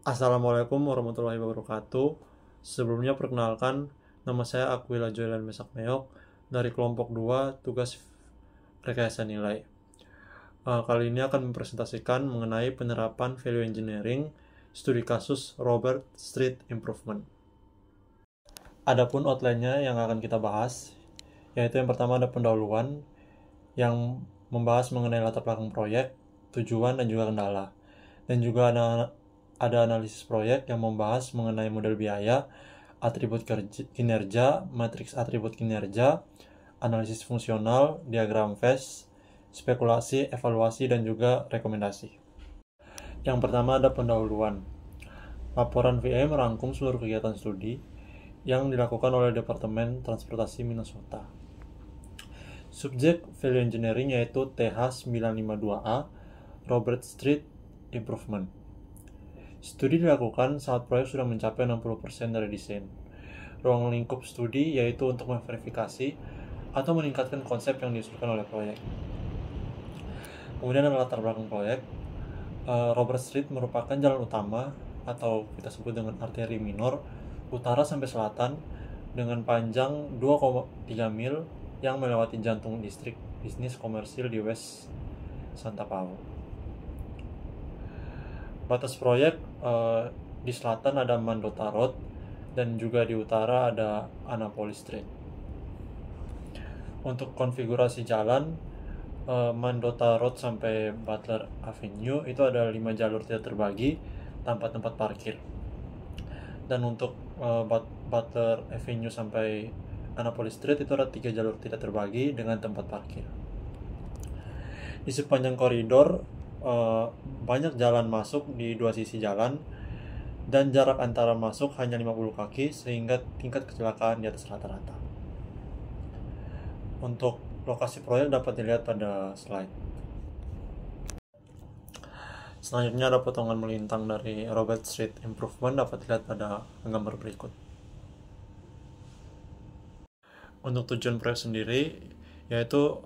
Assalamualaikum warahmatullahi wabarakatuh. Sebelumnya perkenalkan, nama saya Aquila Joylan Mesak Meok dari kelompok 2 tugas rekayasa nilai. Kali ini akan mempresentasikan mengenai penerapan value engineering studi kasus Robert Street Improvement. Adapun outline-nya yang akan kita bahas, yaitu yang pertama ada pendahuluan yang membahas mengenai latar belakang proyek, tujuan dan juga kendala. Dan juga ada analisis proyek yang membahas mengenai model biaya, atribut kinerja, matriks atribut kinerja, analisis fungsional, diagram phase, spekulasi, evaluasi, dan juga rekomendasi. Yang pertama ada pendahuluan. Laporan VE merangkum seluruh kegiatan studi yang dilakukan oleh Departemen Transportasi Minnesota. Subjek value engineering yaitu TH952A, Robert Street Improvement. Studi dilakukan saat proyek sudah mencapai 60% dari desain. Ruang lingkup studi yaitu untuk memverifikasi atau meningkatkan konsep yang diusulkan oleh proyek. Kemudian ada latar belakang proyek. Robert Street merupakan jalan utama atau kita sebut dengan arteri minor utara sampai selatan dengan panjang 2,3 mil yang melewati jantung distrik bisnis komersil di West Santa Paulo. Batas proyek di selatan ada Mandota Road dan juga di utara ada Annapolis Street. Untuk konfigurasi jalan, Mandota Road sampai Butler Avenue itu ada 5 jalur tidak terbagi tanpa tempat parkir. Dan untuk Butler Avenue sampai Annapolis Street itu ada 3 jalur tidak terbagi dengan tempat parkir. Di sepanjang koridor banyak jalan masuk di 2 sisi jalan dan jarak antara masuk hanya 50 kaki sehingga tingkat kecelakaan di atas rata-rata. Untuk lokasi proyek dapat dilihat pada slide. Selanjutnya ada potongan melintang dari Robert Street Improvement dapat dilihat pada gambar berikut. Untuk tujuan proyek sendiri yaitu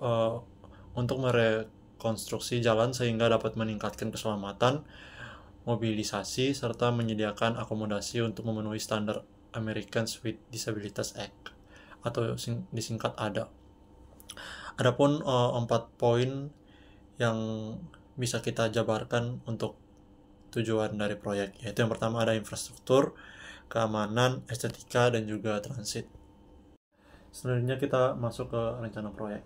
untuk merekonstruksi jalan sehingga dapat meningkatkan keselamatan, mobilisasi, serta menyediakan akomodasi untuk memenuhi standar Americans with Disabilities Act atau disingkat ADA. Adapun 4 poin yang bisa kita jabarkan untuk tujuan dari proyek, yaitu yang pertama ada infrastruktur, keamanan, estetika, dan juga transit. Selanjutnya kita masuk ke rencana proyek.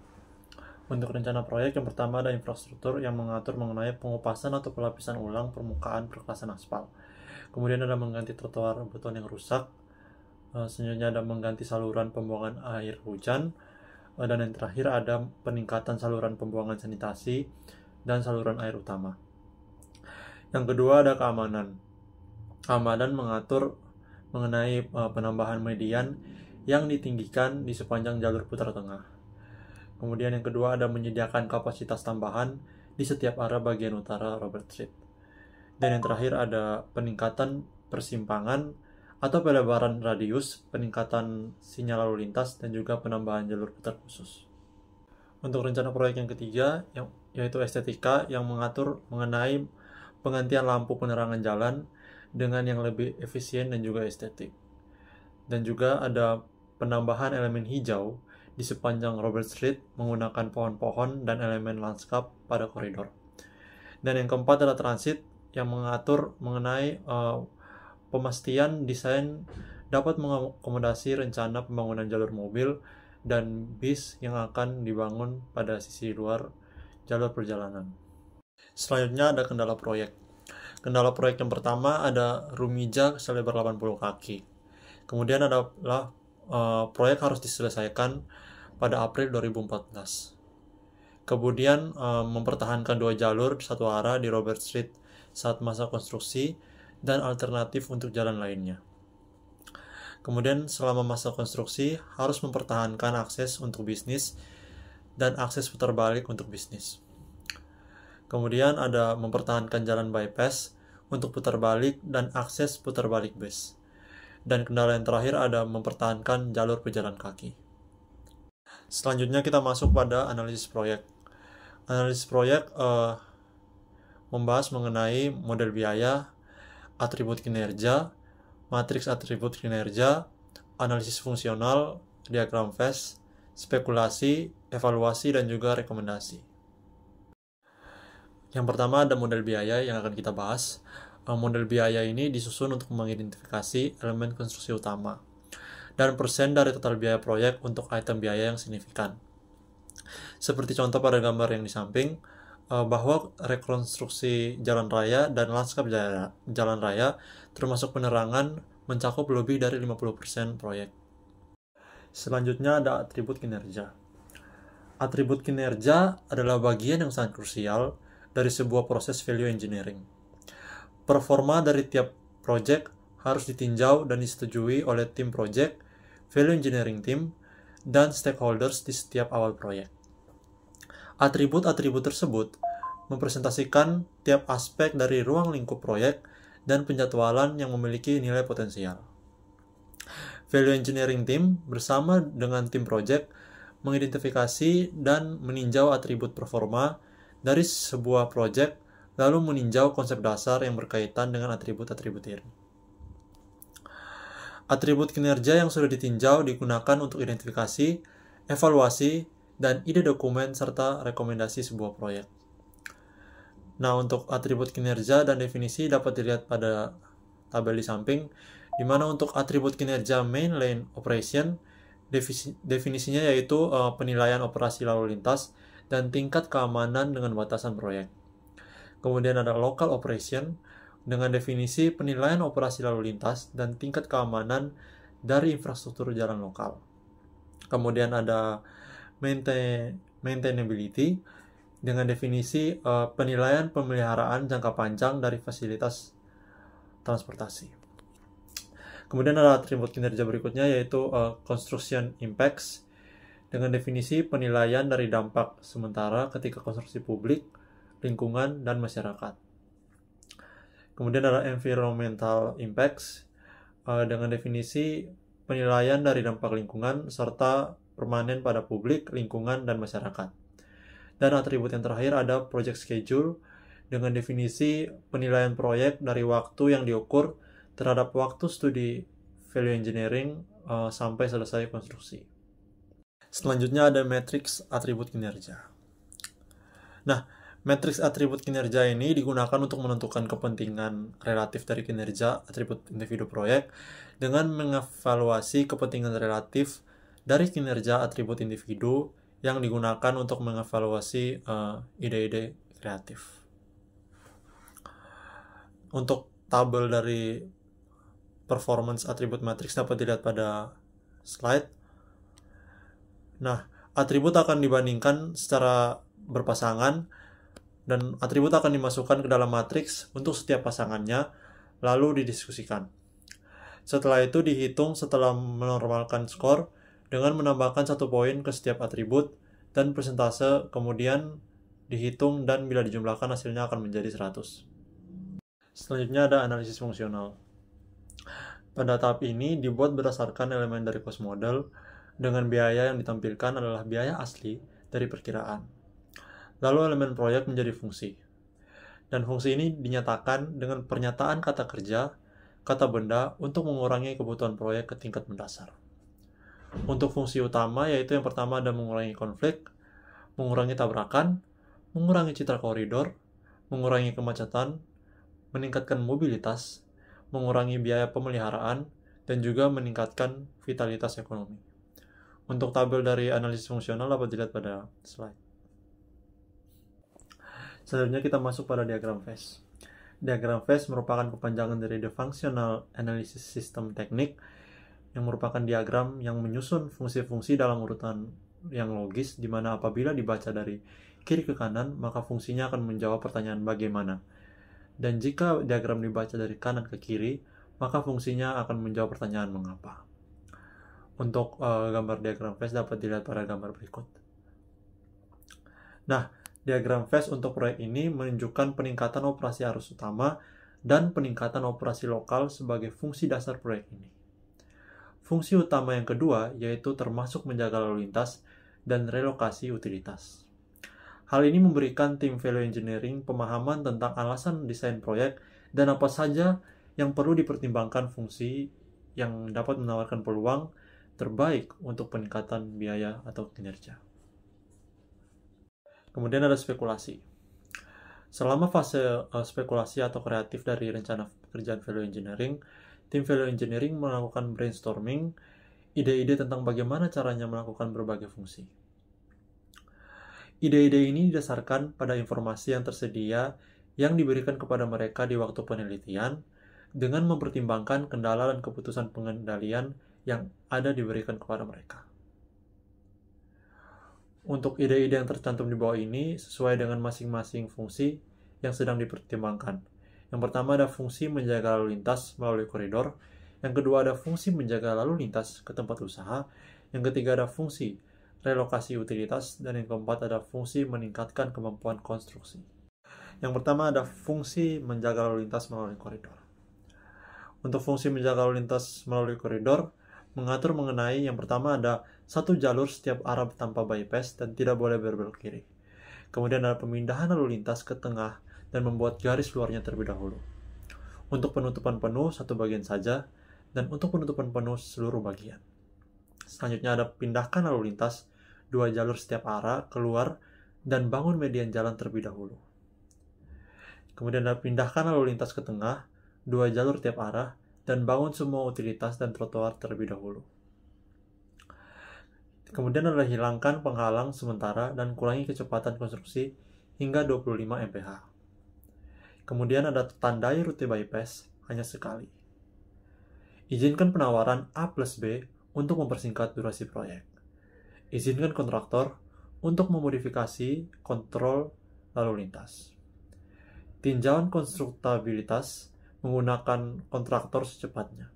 Untuk rencana proyek yang pertama ada infrastruktur yang mengatur mengenai pengupasan atau pelapisan ulang permukaan perklasan aspal. Kemudian ada mengganti trotoar beton yang rusak. Selanjutnya ada mengganti saluran pembuangan air hujan. Dan yang terakhir ada peningkatan saluran pembuangan sanitasi dan saluran air utama. Yang kedua ada keamanan. Keamanan mengatur mengenai penambahan median yang ditinggikan di sepanjang jalur putar tengah. Kemudian yang kedua ada menyediakan kapasitas tambahan di setiap arah bagian utara Robert Street. Dan yang terakhir ada peningkatan persimpangan atau pelebaran radius, peningkatan sinyal lalu lintas, dan juga penambahan jalur putar khusus. Untuk rencana proyek yang ketiga, yaitu estetika yang mengatur mengenai penggantian lampu penerangan jalan dengan yang lebih efisien dan juga estetik. Dan juga ada penambahan elemen hijau di sepanjang Robert Street menggunakan pohon-pohon dan elemen lanskap pada koridor. Dan yang keempat adalah transit yang mengatur mengenai pemastian desain dapat mengakomodasi rencana pembangunan jalur mobil dan bis yang akan dibangun pada sisi luar jalur perjalanan. Selanjutnya ada kendala proyek. Kendala proyek yang pertama ada rumija selebar 80 kaki. Kemudian adalah proyek harus diselesaikan pada April 2014. Kemudian mempertahankan 2 jalur satu arah di Robert Street saat masa konstruksi dan alternatif untuk jalan lainnya. Kemudian selama masa konstruksi harus mempertahankan akses untuk bisnis dan akses putar balik untuk bisnis. Kemudian ada mempertahankan jalan bypass untuk putar balik dan akses putar balik bus. Dan kendala yang terakhir ada mempertahankan jalur pejalan kaki. Selanjutnya kita masuk pada analisis proyek. Analisis proyek membahas mengenai model biaya, atribut kinerja, matriks atribut kinerja, analisis fungsional, diagram phase, spekulasi, evaluasi, dan juga rekomendasi. Yang pertama ada model biaya yang akan kita bahas. Model biaya ini disusun untuk mengidentifikasi elemen konstruksi utama dan persen dari total biaya proyek untuk item biaya yang signifikan. Seperti contoh pada gambar yang di samping, bahwa rekonstruksi jalan raya dan lanskap jalan raya termasuk penerangan mencakup lebih dari 50% proyek. Selanjutnya ada atribut kinerja. Atribut kinerja adalah bagian yang sangat krusial dari sebuah proses value engineering. Performa dari tiap proyek harus ditinjau dan disetujui oleh tim project, value engineering team, dan stakeholders di setiap awal proyek. Atribut-atribut tersebut mempresentasikan tiap aspek dari ruang lingkup proyek dan penjadwalan yang memiliki nilai potensial. Value engineering team bersama dengan tim project mengidentifikasi dan meninjau atribut performa dari sebuah proyek, lalu meninjau konsep dasar yang berkaitan dengan atribut-atribut ini. Atribut kinerja yang sudah ditinjau digunakan untuk identifikasi, evaluasi, dan ide dokumen serta rekomendasi sebuah proyek. Nah, untuk atribut kinerja dan definisi dapat dilihat pada tabel di samping, di mana untuk atribut kinerja main lane operation, definisinya yaitu penilaian operasi lalu lintas dan tingkat keamanan dengan batasan proyek. Kemudian ada local operation dengan definisi penilaian operasi lalu lintas dan tingkat keamanan dari infrastruktur jalan lokal. Kemudian ada maintainability dengan definisi penilaian pemeliharaan jangka panjang dari fasilitas transportasi. Kemudian ada atribut kinerja berikutnya yaitu construction impacts dengan definisi penilaian dari dampak sementara ketika konstruksi publik, lingkungan, dan masyarakat. Kemudian ada environmental impacts dengan definisi penilaian dari dampak lingkungan serta permanen pada publik, lingkungan, dan masyarakat. Dan atribut yang terakhir ada project schedule dengan definisi penilaian proyek dari waktu yang diukur terhadap waktu studi value engineering sampai selesai konstruksi. Selanjutnya ada matriks atribut kinerja. Nah, matriks atribut kinerja ini digunakan untuk menentukan kepentingan relatif dari kinerja atribut individu proyek dengan mengevaluasi kepentingan relatif dari kinerja atribut individu yang digunakan untuk mengevaluasi ide-ide kreatif. Untuk tabel dari performance atribut matriks dapat dilihat pada slide. Nah, atribut akan dibandingkan secara berpasangan dan atribut akan dimasukkan ke dalam matriks untuk setiap pasangannya, lalu didiskusikan. Setelah itu dihitung setelah menormalkan skor dengan menambahkan 1 poin ke setiap atribut dan persentase, kemudian dihitung dan bila dijumlahkan hasilnya akan menjadi 100. Selanjutnya ada analisis fungsional. Pada tahap ini dibuat berdasarkan elemen dari cost model dengan biaya yang ditampilkan adalah biaya asli dari perkiraan. Lalu elemen proyek menjadi fungsi. Dan fungsi ini dinyatakan dengan pernyataan kata kerja, kata benda untuk mengurangi kebutuhan proyek ke tingkat mendasar. Untuk fungsi utama yaitu yang pertama ada mengurangi konflik, mengurangi tabrakan, mengurangi citra koridor, mengurangi kemacetan, meningkatkan mobilitas, mengurangi biaya pemeliharaan, dan juga meningkatkan vitalitas ekonomi. Untuk tabel dari analisis fungsional dapat dilihat pada slide. Selanjutnya kita masuk pada diagram phase. Diagram phase merupakan kepanjangan dari The Functional Analysis System Technique yang merupakan diagram yang menyusun fungsi-fungsi dalam urutan yang logis, di mana apabila dibaca dari kiri ke kanan, maka fungsinya akan menjawab pertanyaan bagaimana. Dan jika diagram dibaca dari kanan ke kiri, maka fungsinya akan menjawab pertanyaan mengapa. Untuk gambar diagram phase dapat dilihat pada gambar berikut. Nah, diagram phase untuk proyek ini menunjukkan peningkatan operasi arus utama dan peningkatan operasi lokal sebagai fungsi dasar proyek ini. Fungsi utama yang kedua yaitu termasuk menjaga lalu lintas dan relokasi utilitas. Hal ini memberikan tim value engineering pemahaman tentang alasan desain proyek dan apa saja yang perlu dipertimbangkan fungsi yang dapat menawarkan peluang terbaik untuk peningkatan biaya atau kinerja. Kemudian ada spekulasi. Selama fase spekulasi atau kreatif dari rencana pekerjaan value engineering, tim value engineering melakukan brainstorming ide-ide tentang bagaimana caranya melakukan berbagai fungsi. Ide-ide ini didasarkan pada informasi yang tersedia yang diberikan kepada mereka di waktu penelitian dengan mempertimbangkan kendala dan keputusan pengendalian yang ada diberikan kepada mereka. Untuk ide-ide yang tercantum di bawah ini sesuai dengan masing-masing fungsi yang sedang dipertimbangkan. Yang pertama ada fungsi menjaga lalu lintas melalui koridor, yang kedua ada fungsi menjaga lalu lintas ke tempat usaha, yang ketiga ada fungsi relokasi utilitas, dan yang keempat ada fungsi meningkatkan kemampuan konstruksi. Yang pertama ada fungsi menjaga lalu lintas melalui koridor. Untuk fungsi menjaga lalu lintas melalui koridor, mengatur mengenai yang pertama ada satu jalur setiap arah tanpa bypass dan tidak boleh berbelok kiri. Kemudian ada pemindahan lalu lintas ke tengah dan membuat garis luarnya terlebih dahulu. Untuk penutupan penuh satu bagian saja, dan untuk penutupan penuh seluruh bagian. Selanjutnya ada pindahkan lalu lintas dua jalur setiap arah keluar dan bangun median jalan terlebih dahulu. Kemudian ada pindahkan lalu lintas ke tengah dua jalur tiap arah dan bangun semua utilitas dan trotoar terlebih dahulu. Kemudian adalah hilangkan penghalang sementara dan kurangi kecepatan konstruksi hingga 25 mph. Kemudian ada tandai rute bypass hanya sekali. Izinkan penawaran A plus B untuk mempersingkat durasi proyek. Izinkan kontraktor untuk memodifikasi kontrol lalu lintas. Tinjauan konstruktabilitas menggunakan kontraktor secepatnya.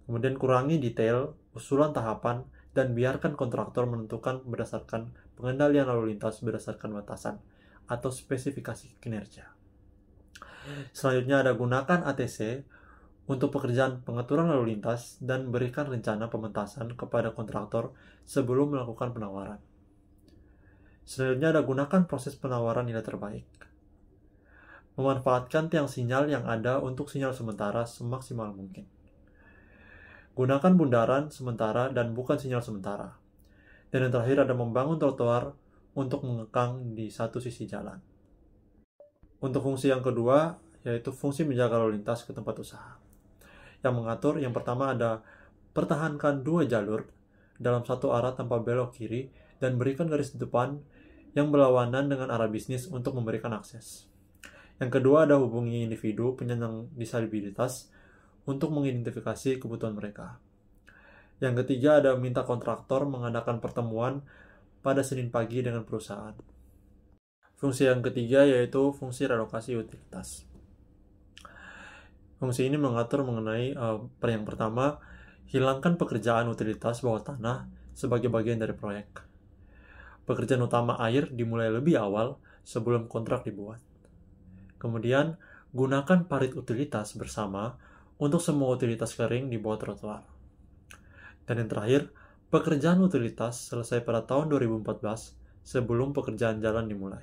Kemudian kurangi detail, usulan tahapan, dan biarkan kontraktor menentukan berdasarkan pengendalian lalu lintas berdasarkan batasan atau spesifikasi kinerja. Selanjutnya ada gunakan ATC untuk pekerjaan pengaturan lalu lintas dan berikan rencana pementasan kepada kontraktor sebelum melakukan penawaran. Selanjutnya ada gunakan proses penawaran nilai terbaik. Memanfaatkan tiang sinyal yang ada untuk sinyal sementara semaksimal mungkin. Gunakan bundaran sementara dan bukan sinyal sementara. Dan yang terakhir ada membangun trotoar untuk mengekang di satu sisi jalan. Untuk fungsi yang kedua, yaitu fungsi menjaga lalu lintas ke tempat usaha. Yang mengatur, yang pertama ada pertahankan dua jalur dalam satu arah tanpa belok kiri dan berikan garis depan yang berlawanan dengan arah bisnis untuk memberikan akses. Yang kedua ada hubungi individu penyandang disabilitas untuk mengidentifikasi kebutuhan mereka. Yang ketiga ada minta kontraktor mengadakan pertemuan pada Senin pagi dengan perusahaan. Fungsi yang ketiga yaitu fungsi relokasi utilitas. Fungsi ini mengatur mengenai yang pertama, hilangkan pekerjaan utilitas bawah tanah sebagai bagian dari proyek. Pekerjaan utama air dimulai lebih awal sebelum kontrak dibuat. Kemudian, gunakan parit utilitas bersama untuk semua utilitas kering di bawah trotoar. Dan yang terakhir, pekerjaan utilitas selesai pada tahun 2014 sebelum pekerjaan jalan dimulai.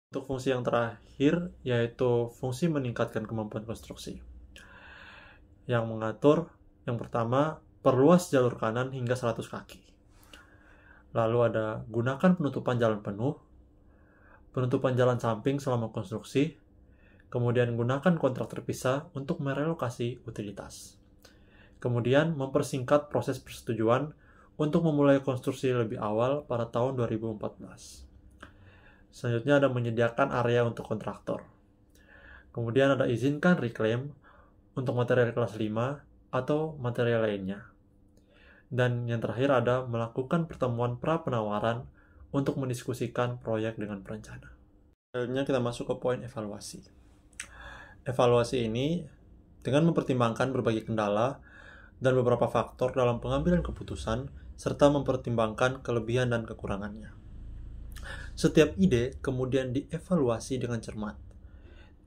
Untuk fungsi yang terakhir, yaitu fungsi meningkatkan kemampuan konstruksi. Yang mengatur, yang pertama, perluas jalur kanan hingga 100 kaki. Lalu ada gunakan penutupan jalan penuh, penutupan jalan samping selama konstruksi, kemudian gunakan kontrak terpisah untuk merelokasi utilitas. Kemudian mempersingkat proses persetujuan untuk memulai konstruksi lebih awal pada tahun 2014. Selanjutnya ada menyediakan area untuk kontraktor. Kemudian ada izinkan reclaim untuk material kelas 5 atau material lainnya. Dan yang terakhir ada melakukan pertemuan pra-penawaran untuk mendiskusikan proyek dengan perencana. Selanjutnya kita masuk ke poin evaluasi. Evaluasi ini dengan mempertimbangkan berbagai kendala dan beberapa faktor dalam pengambilan keputusan serta mempertimbangkan kelebihan dan kekurangannya. Setiap ide kemudian dievaluasi dengan cermat.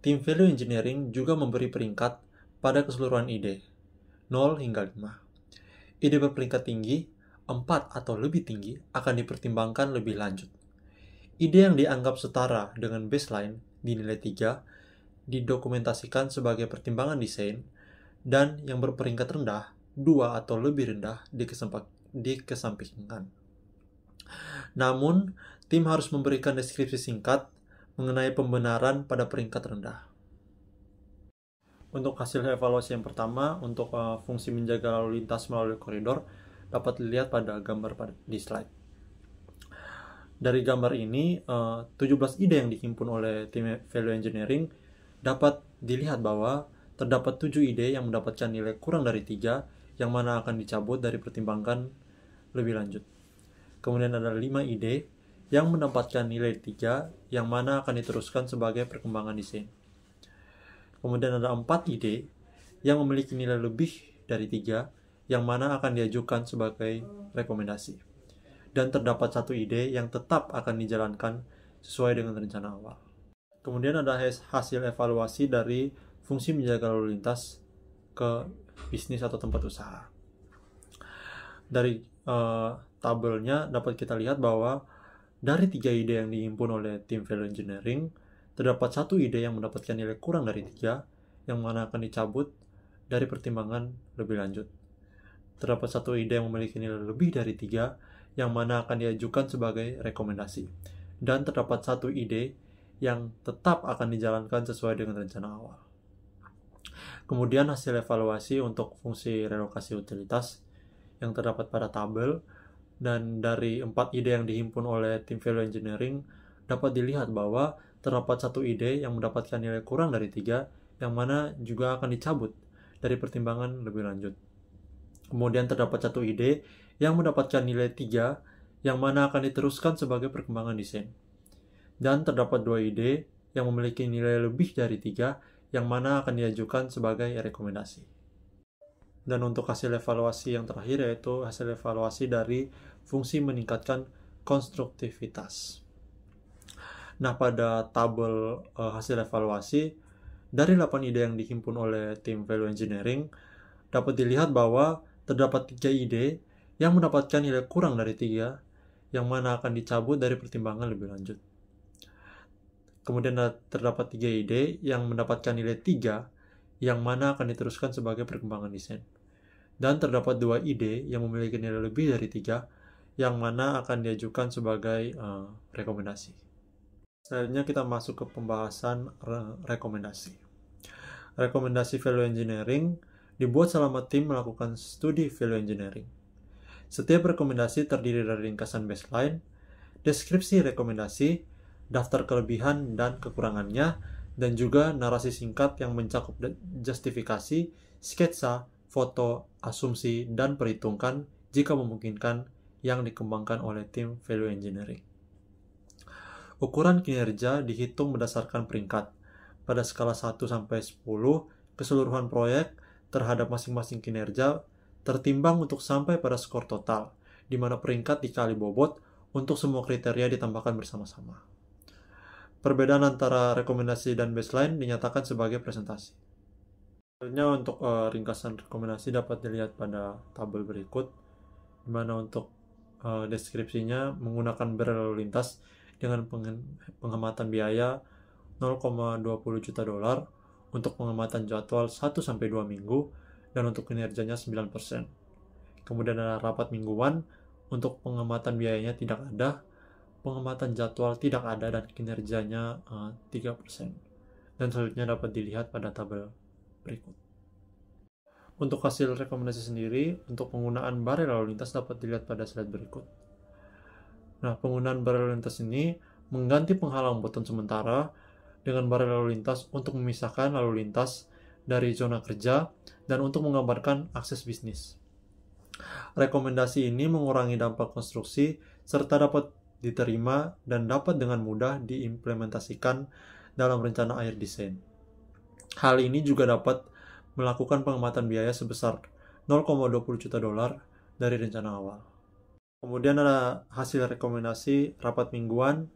Tim value engineering juga memberi peringkat pada keseluruhan ide, 0 hingga 5. Ide berperingkat tinggi, 4 atau lebih tinggi, akan dipertimbangkan lebih lanjut. Ide yang dianggap setara dengan baseline dinilai 3 didokumentasikan sebagai pertimbangan desain, dan yang berperingkat rendah, 2 atau lebih rendah, dikesampingkan. Namun, tim harus memberikan deskripsi singkat mengenai pembenaran pada peringkat rendah. Untuk hasil evaluasi yang pertama, untuk fungsi menjaga lalu lintas melalui koridor, dapat dilihat pada gambar di slide. Dari gambar ini, 17 ide yang dihimpun oleh tim value engineering dapat dilihat bahwa terdapat 7 ide yang mendapatkan nilai kurang dari 3, yang mana akan dicabut dari pertimbangkan lebih lanjut. Kemudian ada 5 ide yang mendapatkan nilai 3, yang mana akan diteruskan sebagai perkembangan desain. Kemudian ada 4 ide yang memiliki nilai lebih dari 3, yang mana akan diajukan sebagai rekomendasi. Dan terdapat 1 ide yang tetap akan dijalankan sesuai dengan rencana awal. Kemudian ada hasil evaluasi dari fungsi menjaga lalu lintas ke bisnis atau tempat usaha. Dari tabelnya dapat kita lihat bahwa dari 3 ide yang dihimpun oleh tim value engineering, terdapat 1 ide yang mendapatkan nilai kurang dari 3, yang mana akan dicabut dari pertimbangan lebih lanjut. Terdapat 1 ide yang memiliki nilai lebih dari 3, yang mana akan diajukan sebagai rekomendasi. Dan terdapat 1 ide yang tetap akan dijalankan sesuai dengan rencana awal. Kemudian hasil evaluasi untuk fungsi relokasi utilitas yang terdapat pada tabel, dan dari 4 ide yang dihimpun oleh tim value engineering dapat dilihat bahwa terdapat 1 ide yang mendapatkan nilai kurang dari 3, yang mana juga akan dicabut dari pertimbangan lebih lanjut. Kemudian terdapat 1 ide yang mendapatkan nilai 3, yang mana akan diteruskan sebagai perkembangan desain. Dan terdapat 2 ide yang memiliki nilai lebih dari 3, yang mana akan diajukan sebagai rekomendasi. Dan untuk hasil evaluasi yang terakhir, yaitu hasil evaluasi dari fungsi meningkatkan konstruktivitas. Nah, pada tabel hasil evaluasi, dari 8 ide yang dihimpun oleh tim value engineering, dapat dilihat bahwa terdapat 3 ide yang mendapatkan nilai kurang dari 3, yang mana akan dicabut dari pertimbangan lebih lanjut. Kemudian terdapat 3 ide yang mendapatkan nilai 3, yang mana akan diteruskan sebagai perkembangan desain. Dan terdapat 2 ide yang memiliki nilai lebih dari 3, yang mana akan diajukan sebagai rekomendasi. Selanjutnya kita masuk ke pembahasan rekomendasi. Rekomendasi value engineering dibuat selama tim melakukan studi value engineering. Setiap rekomendasi terdiri dari ringkasan baseline, deskripsi rekomendasi, daftar kelebihan dan kekurangannya, dan juga narasi singkat yang mencakup justifikasi, sketsa, foto, asumsi, dan perhitungan jika memungkinkan yang dikembangkan oleh tim value engineering. Ukuran kinerja dihitung berdasarkan peringkat. Pada skala 1-10, keseluruhan proyek terhadap masing-masing kinerja tertimbang untuk sampai pada skor total, di mana peringkat dikali bobot untuk semua kriteria ditambahkan bersama-sama. Perbedaan antara rekomendasi dan baseline dinyatakan sebagai presentasi. Selanjutnya untuk ringkasan rekomendasi dapat dilihat pada tabel berikut, di mana untuk deskripsinya menggunakan barel lalu lintas dengan penghematan biaya $0,20 juta untuk pengamatan jadwal 1-2 minggu, dan untuk kinerjanya 9%. Kemudian ada rapat mingguan, untuk pengamatan biayanya tidak ada, pengamatan jadwal tidak ada, dan kinerjanya 3%. Dan selanjutnya dapat dilihat pada tabel berikut. Untuk hasil rekomendasi sendiri, untuk penggunaan barel lalu lintas dapat dilihat pada slide berikut. Nah, penggunaan barel lalu lintas ini mengganti penghalang beton sementara dengan barel lalu lintas untuk memisahkan lalu lintas dari zona kerja dan untuk menggambarkan akses bisnis. Rekomendasi ini mengurangi dampak konstruksi serta dapat diterima dan dapat dengan mudah diimplementasikan dalam rencana air desain. Hal ini juga dapat melakukan pengamatan biaya sebesar $0,20 juta dari rencana awal. Kemudian ada hasil rekomendasi rapat mingguan,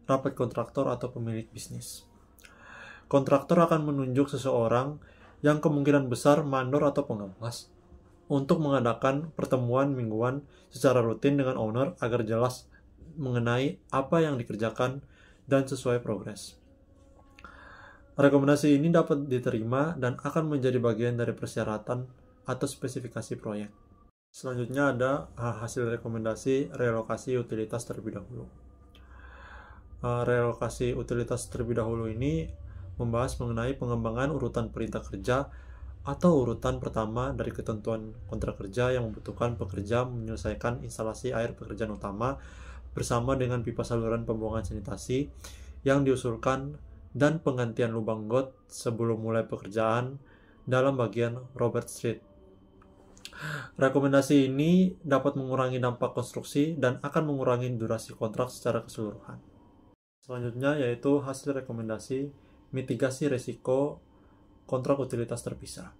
rapat kontraktor atau pemilik bisnis. Kontraktor akan menunjuk seseorang yang kemungkinan besar mandor atau pengawas untuk mengadakan pertemuan mingguan secara rutin dengan owner agar jelas mengenai apa yang dikerjakan dan sesuai progres. Rekomendasi ini dapat diterima dan akan menjadi bagian dari persyaratan atau spesifikasi proyek. Selanjutnya ada hasil rekomendasi relokasi utilitas terlebih dahulu. Relokasi utilitas terlebih dahulu ini membahas mengenai pengembangan urutan perintah kerja atau urutan pertama dari ketentuan kontrak kerja yang membutuhkan pekerja menyelesaikan instalasi air pekerjaan utama bersama dengan pipa saluran pembuangan sanitasi yang diusulkan dan penggantian lubang got sebelum mulai pekerjaan dalam bagian Robert Street. Rekomendasi ini dapat mengurangi dampak konstruksi dan akan mengurangi durasi kontrak secara keseluruhan. Selanjutnya yaitu hasil rekomendasi mitigasi risiko kontrak utilitas terpisah.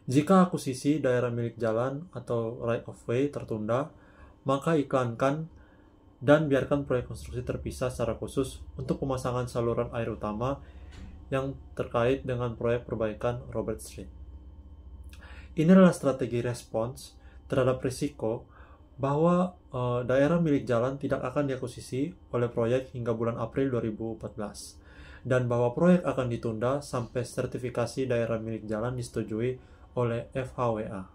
Jika akuisisi daerah milik jalan atau right of way tertunda, maka iklankan dan biarkan proyek konstruksi terpisah secara khusus untuk pemasangan saluran air utama yang terkait dengan proyek perbaikan Robert Street. Ini adalah strategi respons terhadap risiko bahwa daerah milik jalan tidak akan diakuisisi oleh proyek hingga bulan April 2014 dan bahwa proyek akan ditunda sampai sertifikasi daerah milik jalan disetujui oleh FHWA.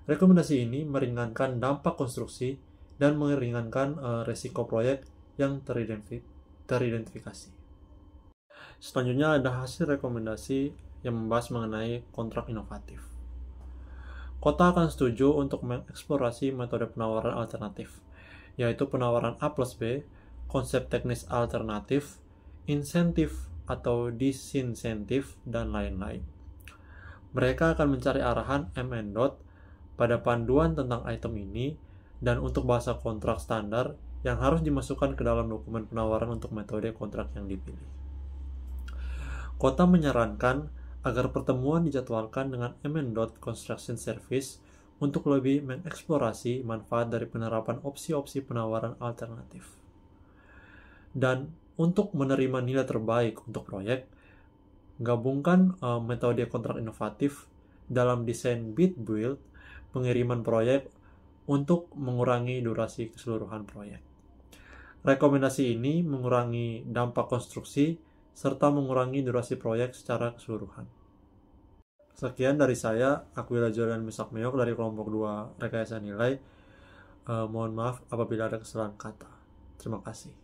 Rekomendasi ini meringankan dampak konstruksi dan meringankan risiko proyek yang teridentifikasi. Selanjutnya ada hasil rekomendasi yang membahas mengenai kontrak inovatif. Kota akan setuju untuk mengeksplorasi metode penawaran alternatif, yaitu penawaran A plus B, konsep teknis alternatif, insentif atau disinsentif, dan lain-lain. Mereka akan mencari arahan M&DOT pada panduan tentang item ini dan untuk bahasa kontrak standar yang harus dimasukkan ke dalam dokumen penawaran untuk metode kontrak yang dipilih. Kota menyarankan agar pertemuan dijadwalkan dengan M&DOT Construction Service untuk lebih mengeksplorasi manfaat dari penerapan opsi-opsi penawaran alternatif. Dan untuk menerima nilai terbaik untuk proyek, gabungkan metode kontrak inovatif dalam desain bid-build pengiriman proyek untuk mengurangi durasi keseluruhan proyek. Rekomendasi ini mengurangi dampak konstruksi serta mengurangi durasi proyek secara keseluruhan. Sekian dari saya, Aquila Jordan Misak Meyok dari kelompok 2 rekayasa nilai. Mohon maaf apabila ada kesalahan kata. Terima kasih.